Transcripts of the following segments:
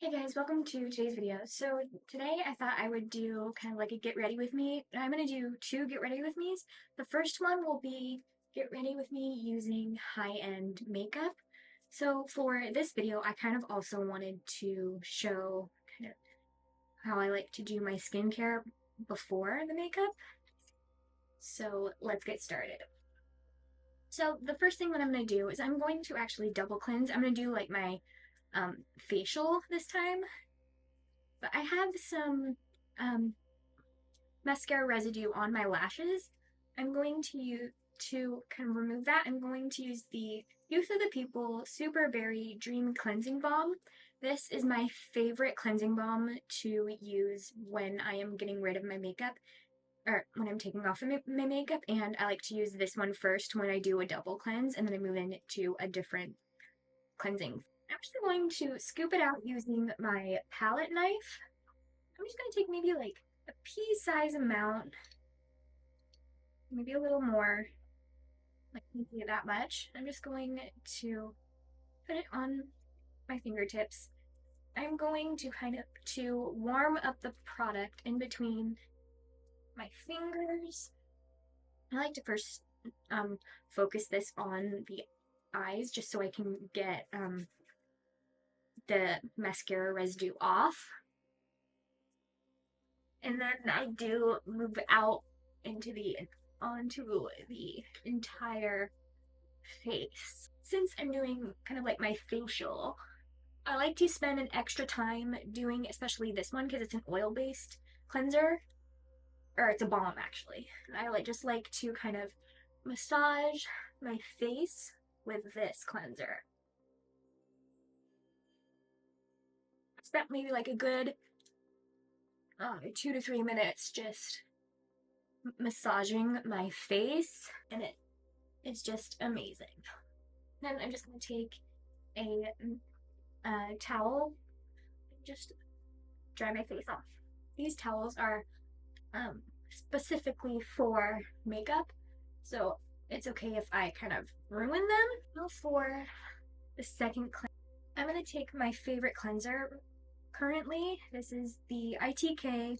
Hey guys, welcome to today's video. So today I thought I would do kind of like a get ready with me. I'm going to do two get ready with me's. The first one will be get ready with me using high-end makeup. So for this video, I kind of also wanted to show kind of how I like to do my skincare before the makeup. So let's get started. So the first thing that I'm going to do is I'm going to actually double cleanse. I'm going to do like my facial this time. But I have some mascara residue on my lashes. I'm going to use to kind of remove that. I'm going to use the Youth of the People Super Berry Dream Cleansing Balm. This is my favorite cleansing balm to use when I am getting rid of my makeup or when I'm taking off my makeup, and I like to use this one first when I do a double cleanse, and then I move into a different cleansing. I'm actually going to scoop it out using my palette knife. I'm just going to take maybe like a pea-size amount, maybe a little more, like maybe that much. I'm just going to put it on my fingertips. I'm going to kind of to warm up the product in between my fingers. I like to first focus this on the eyes just so I can get the mascara residue off. And then I do move out onto the entire face. Since I'm doing kind of like my facial, I like to spend an extra time doing especially this one because it's an oil-based cleanser, or it's a balm actually. I just like to kind of massage my face with this cleanser. Spent maybe like a good 2 to 3 minutes just massaging my face, and it's just amazing. Then I'm just going to take a towel and just dry my face off. These towels are specifically for makeup, so it's okay if I kind of ruin them. Now for the second cleanse, I'm going to take my favorite cleanser currently. This is the ITK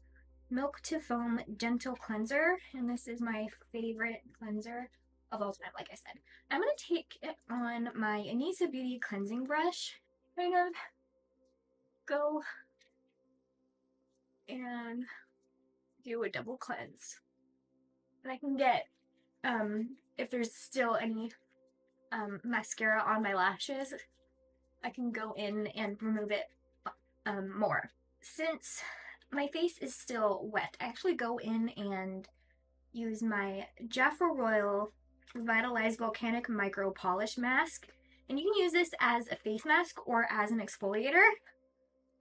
Milk to Foam Gentle Cleanser, and this is my favorite cleanser of all time, like I said. I'm going to take it on my Anastasia Beauty cleansing brush, kind of go and do a double cleanse. And I can get, if there's still any mascara on my lashes, I can go in and remove it more. Since my face is still wet, I actually go in and use my Jafra Royal Revitalized Volcanic Micro Polish Mask. And you can use this as a face mask or as an exfoliator.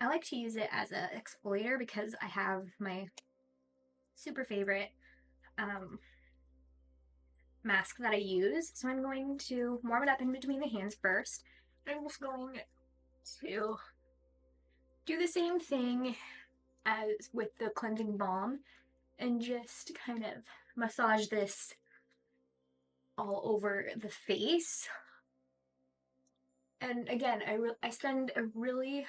I like to use it as an exfoliator because I have my super favorite mask that I use. So I'm going to warm it up in between the hands first. I'm just going to do the same thing as with the cleansing balm and just kind of massage this all over the face. And again, I spend a really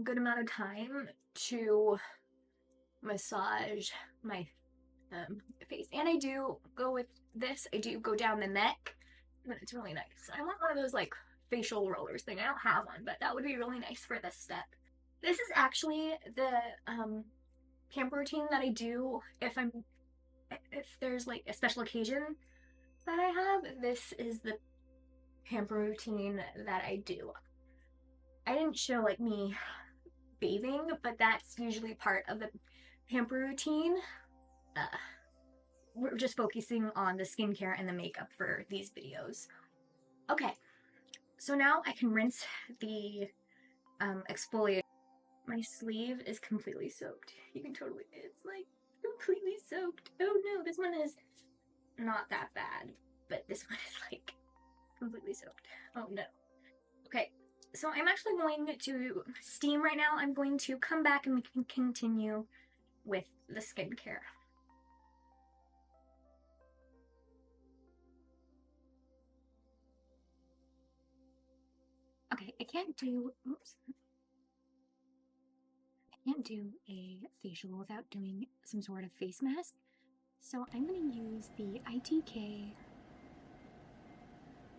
good amount of time to massage my face. And I do go with this, I do go down the neck, and it's really nice. I want one of those like facial rollers thing. I don't have one, but that would be really nice for this step. This is actually the pamper routine that I do if there's like a special occasion that I have. This is the pamper routine that I do. I didn't show like me bathing, but that's usually part of the pamper routine. We're just focusing on the skincare and the makeup for these videos. Okay, so now I can rinse the exfoliator. My sleeve is completely soaked. You can totally, it's like completely soaked. Oh no, this one is not that bad, but this one is like completely soaked. Oh no. Okay, so I'm actually going to steam right now. I'm going to come back and we can continue with the skincare. Okay, I can't do, oops. can't do a facial without doing some sort of face mask. So I'm going to use the ITK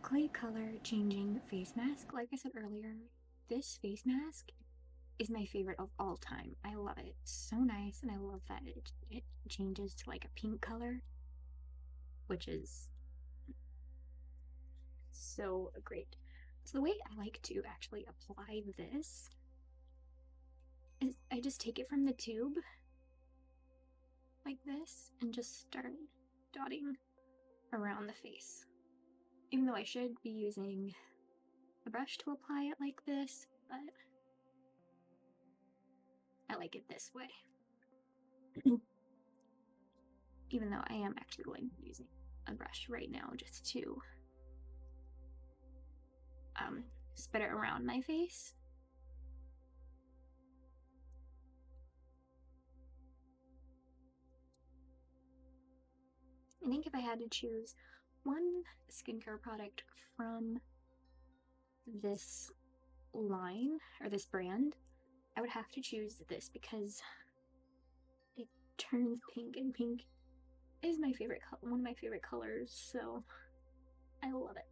clay color changing face mask. Like I said earlier, this face mask is my favorite of all time. I love it. It's so nice, and I love that it changes to like a pink color, which is so great. So the way I like to actually apply this is I just take it from the tube like this and just start dotting around the face. Even though I should be using a brush to apply it like this, but I like it this way. Even though I am actually going to be using a brush right now just to spread it around my face. I think if I had to choose one skincare product from this line or this brand, I would have to choose this because it turns pink, and pink is my favorite one of my favorite colors, so I love it.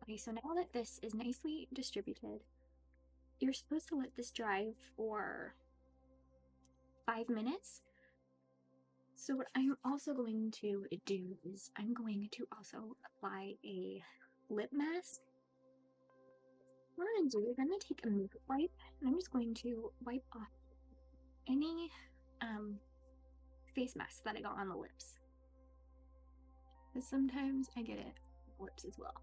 Okay, so now that this is nicely distributed, you're supposed to let this dry for 5 minutes. So what I'm also going to do is I'm going to also apply a lip mask. What I'm going to do is I'm going to take a makeup wipe, and I'm just going to wipe off any face masks that I got on the lips. Because sometimes I get it on the lips as well.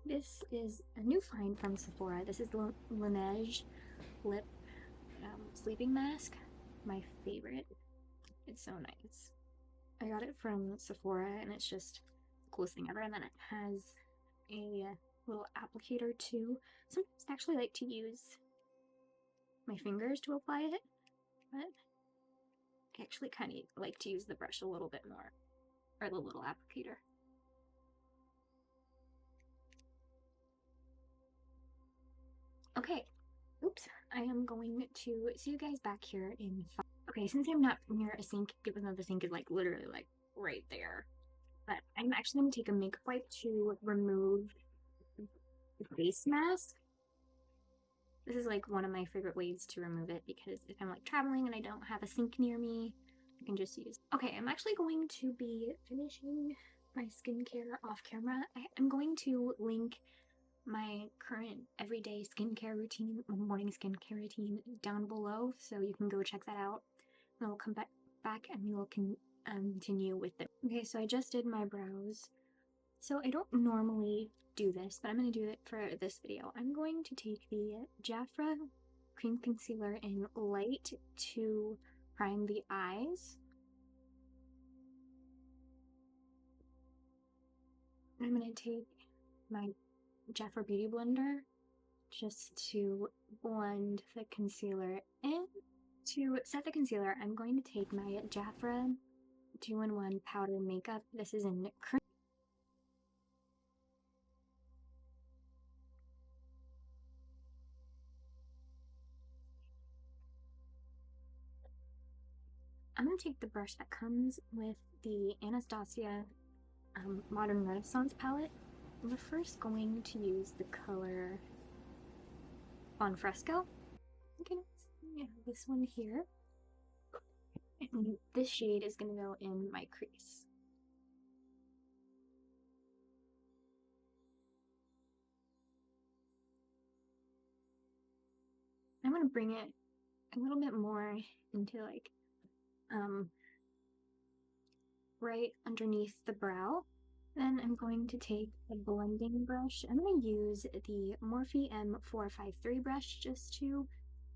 This is a new find from Sephora. This is the Laneige lip sleeping mask. My favorite. It's so nice. I got it from Sephora, and it's just the coolest thing ever. And then it has a little applicator too. Sometimes I actually like to use my fingers to apply it, but I actually kind of like to use the brush a little bit more, or the little applicator. Okay, oops, I am going to see you guys back here in 5. Okay, since I'm not near a sink, even though the sink is like literally like right there, but I'm actually going to take a makeup wipe to remove the face mask. This is like one of my favorite ways to remove it, because if I'm like traveling and I don't have a sink near me, I can just use. Okay, I'm actually going to be finishing my skincare off camera. I'm going to link my current everyday skincare routine, morning skincare routine, down below, so you can go check that out. And I'll come back and we will continue with it. Okay, so I just did my brows. So I don't normally do this, but I'm going to do it for this video. I'm going to take the Jafra cream concealer in light to prime the eyes. I'm going to take my Jafra Beauty Blender just to blend the concealer in. To set the concealer, I'm going to take my Jafra 2-in-1 powder makeup. This is in cream. I'm going to take the brush that comes with the Anastasia Modern Renaissance palette. We're first going to use the color Bon Fresco. Okay, yeah, this one here. And this shade is going to go in my crease. I'm going to bring it a little bit more into like right underneath the brow. Then I'm going to take a blending brush. I'm going to use the Morphe M453 brush just to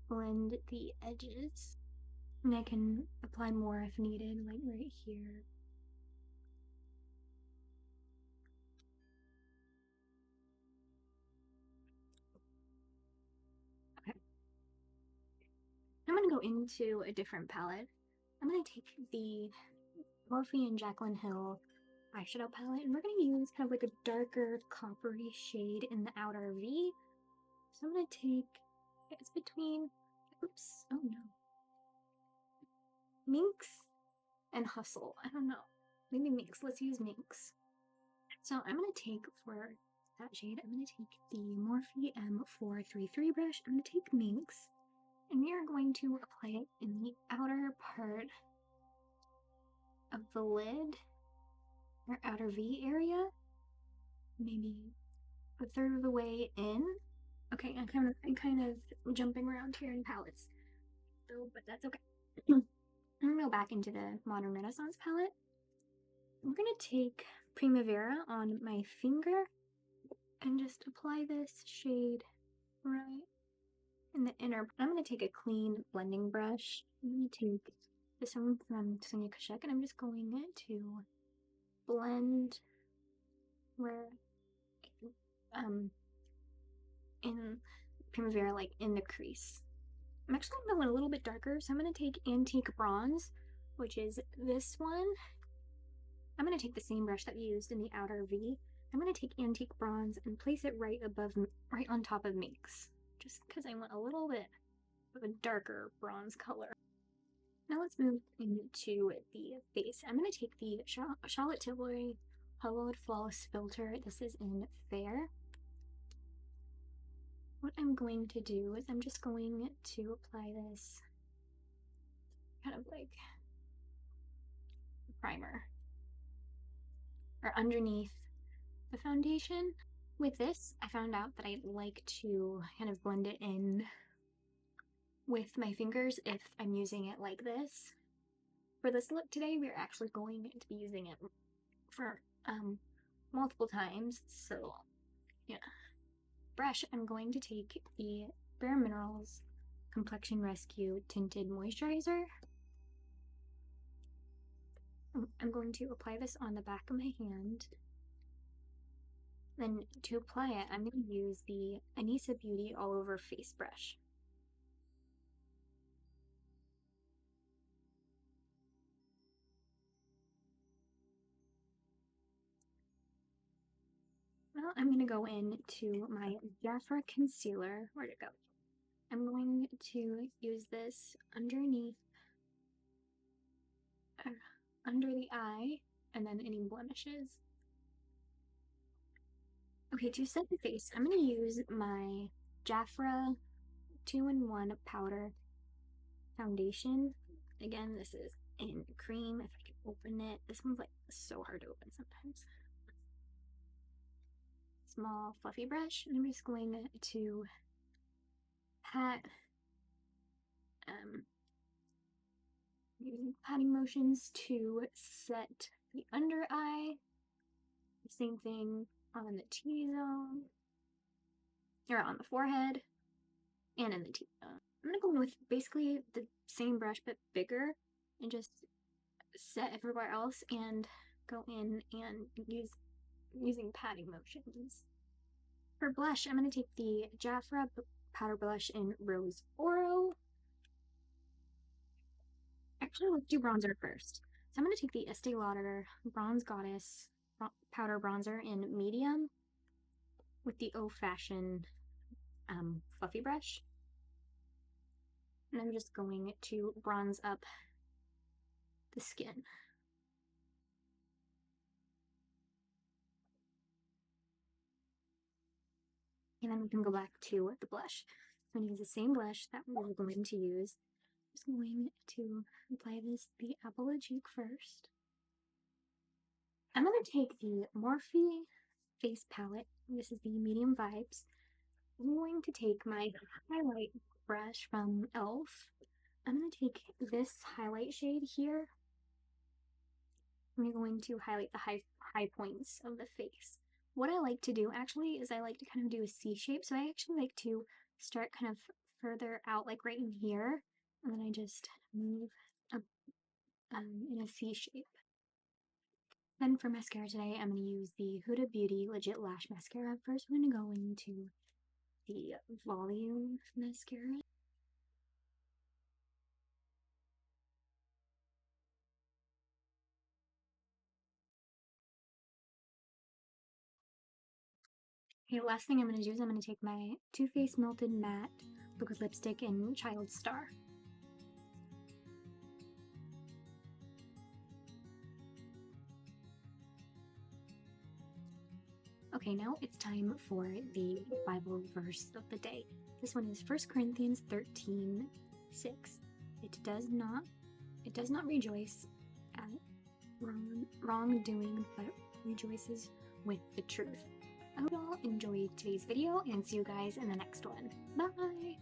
blend the edges. And I can apply more if needed, like right here. Okay. I'm going to go into a different palette. I'm going to take the Morphe and Jaclyn Hill eyeshadow palette, and we're going to use kind of like a darker coppery shade in the outer V. So I'm going to take, it's between, oops, oh no, Minx and Hustle. I don't know. Maybe Minx. Let's use Minx. So I'm going to take, for that shade, I'm going to take the Morphe M433 brush. I'm going to take Minx, and we are going to apply it in the outer part of the lid, or outer V area, maybe a third of the way in. Okay, I'm kind of jumping around here in palettes, so but that's okay. I'm gonna go back into the Modern Renaissance palette. I'm gonna take Primavera on my finger and just apply this shade right in the inner. I'm gonna take a clean blending brush. I'm gonna take this one from Sonia Kashuk, and I'm just going to blend where in Primavera, like in the crease. I'm actually going to go a little bit darker, so I'm going to take Antique Bronze, which is this one. I'm going to take the same brush that we used in the outer V. I'm going to take Antique Bronze and place it right on top of Minx, just because I want a little bit of a darker bronze color. Now let's move into the face. I'm going to take the Charlotte Tilbury Hollowed Flawless Filter. This is in Fair. What I'm going to do is I'm just going to apply this kind of like primer or underneath the foundation. With this, I found out that I like to kind of blend it in with my fingers if I'm using it like this. For this look today, we're actually going to be using it for multiple times, so yeah. Brush, I'm going to take the Bare Minerals Complexion Rescue Tinted Moisturizer. I'm going to apply this on the back of my hand. Then to apply it, I'm going to use the Anissa Beauty All Over Face Brush. Now I'm going to go into my Jafra concealer. Where'd it go? I'm going to use this underneath, under the eye, and then any blemishes. Okay, to set the face, I'm going to use my Jafra 2-in-1 powder foundation. Again, this is in cream. If I can open it, this one's like so hard to open sometimes. Small fluffy brush, and I'm just going to pat using patting motions to set the under eye. Same thing on the T-zone, or on the forehead, and in the T-zone. I'm gonna go in with basically the same brush but bigger and just set everywhere else and go in and using patting motions. For blush, I'm gonna take the Jafra powder blush in Rose Oro. Actually, let's do bronzer first. So I'm gonna take the Estee Lauder Bronze Goddess powder bronzer in medium with the Eau Fashion fluffy brush. And I'm just going to bronze up the skin. And then we can go back to the blush. So I'm going to use the same blush that we're going to use. I'm just going to apply this the apple of the cheek first. I'm going to take the Morphe face palette. This is the Medium Vibes. I'm going to take my highlight brush from e.l.f. I'm going to take this highlight shade here. I'm going to highlight the high points of the face. What I like to do actually is I like to kind of do a C shape. So I actually like to start kind of further out, like right in here, and then I just move up in a C shape. Then for mascara today, I'm going to use the Huda Beauty Legit Lash Mascara. First, I'm going to go into the Volume Mascara. Okay, the last thing I'm going to do is I'm going to take my Too Faced Melted Matte Liquid Lipstick in Child Star. Okay, now it's time for the Bible verse of the day. This one is 1 Corinthians 13:6. It does not rejoice at wrongdoing, but rejoices with the truth. I hope you all enjoyed today's video and see you guys in the next one. Bye!